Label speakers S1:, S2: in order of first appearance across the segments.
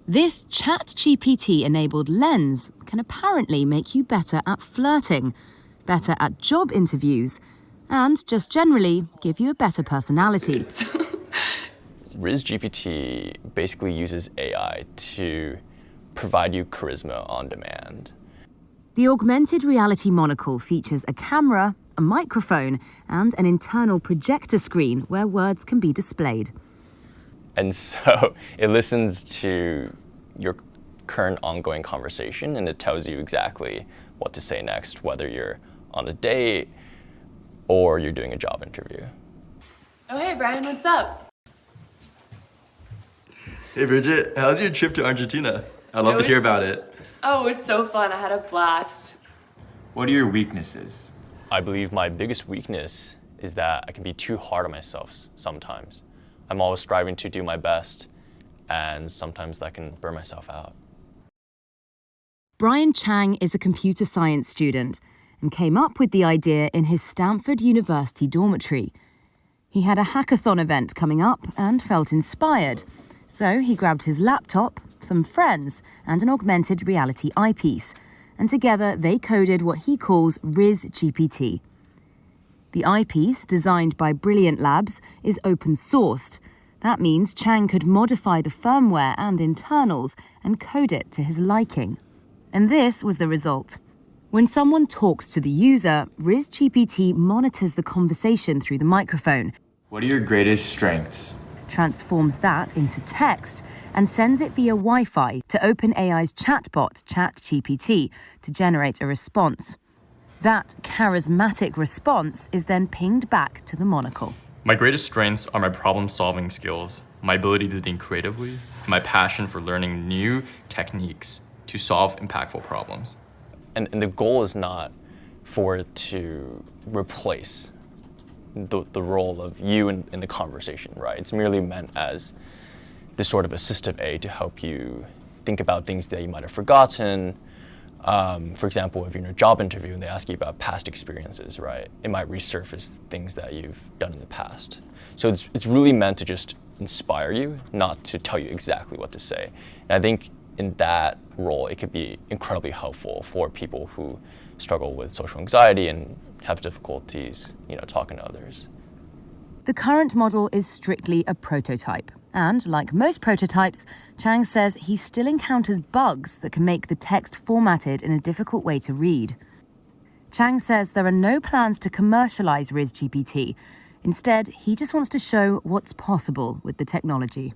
S1: This ChatGPT-enabled lens can apparently make you better at flirting, better at job interviews, and just generally give you a better personality.
S2: RIZZGPT basically uses AI to provide you charisma on demand.
S1: The augmented reality monocle features a camera, a microphone, and an internal projector screen where words can be displayed.
S2: And so it listens to your current ongoing conversation and it tells you exactly what to say next, whether you're on a date or you're doing a job interview.
S3: Oh, hey, Brian, what's up?
S4: Hey, Bridget, how's your trip to Argentina? I'd love to hear about it.
S3: Oh, it was so fun. I had a blast.
S5: What are your weaknesses?
S2: I believe my biggest weakness is that I can be too hard on myself sometimes. I'm always striving to do my best, and sometimes that can burn myself out.
S1: Brian Chang is a computer science student and came up with the idea in his Stanford University dormitory. He had a hackathon event coming up and felt inspired, so he grabbed his laptop, some friends, and an augmented reality eyepiece, and together they coded what he calls RIZZGPT. The eyepiece, designed by Brilliant Labs, is open-sourced. That means Chang could modify the firmware and internals and code it to his liking. And this was the result. When someone talks to the user, RIZZGPT monitors the conversation through the microphone.
S5: What are your greatest strengths?
S1: Transforms that into text and sends it via Wi-Fi to OpenAI's chatbot, ChatGPT, to generate a response. That charismatic response is then pinged back to the monocle.
S6: My greatest strengths are my problem-solving skills, my ability to think creatively, and my passion for learning new techniques to solve impactful problems.
S2: And the goal is not for it to replace the role of you in the conversation, right? It's merely meant as this sort of assistive aid to help you think about things that you might have forgotten. For example, if you're in a job interview and they ask you about past experiences, right? It might resurface things that you've done in the past. So it's really meant to just inspire you, not to tell you exactly what to say. And I think in that role, it could be incredibly helpful for people who struggle with social anxiety and have difficulties, talking to others.
S1: The current model is strictly a prototype. And like most prototypes, Chang says he still encounters bugs that can make the text formatted in a difficult way to read. Chang says there are no plans to commercialize RIZZGPT. Instead, he just wants to show what's possible with the technology.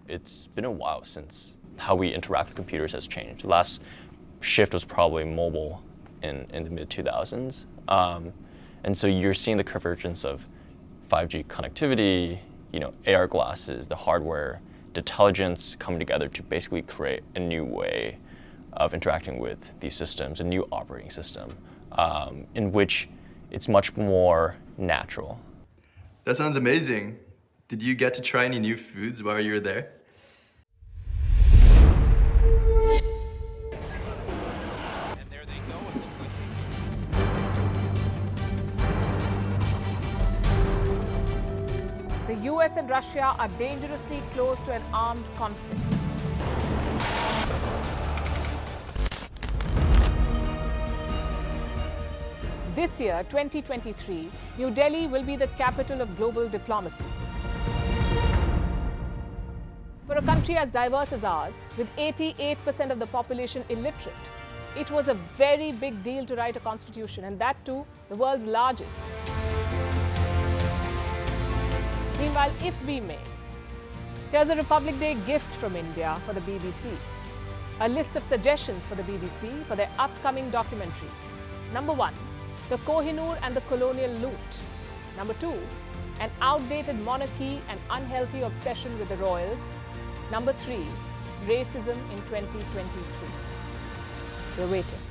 S2: It's been a while since how we interact with computers has changed. The last shift was probably mobile in the mid-2000s. And so you're seeing the convergence of 5G connectivity, AR glasses, the hardware, the intelligence coming together to basically create a new way of interacting with these systems, a new operating system, in which it's much more natural.
S4: That sounds amazing. Did you get to try any new foods while you were there?
S7: The US and Russia are dangerously close to an armed conflict. This year, 2023, New Delhi will be the capital of global diplomacy. For a country as diverse as ours, with 88% of the population illiterate, it was a very big deal to write a constitution, and that too, the world's largest. Meanwhile, if we may, here's a Republic Day gift from India for the BBC. A list of suggestions for the BBC for their upcoming documentaries. Number 1, the Kohinoor and the colonial loot. Number 2, an outdated monarchy and unhealthy obsession with the royals. Number 3, racism in 2023. We're waiting.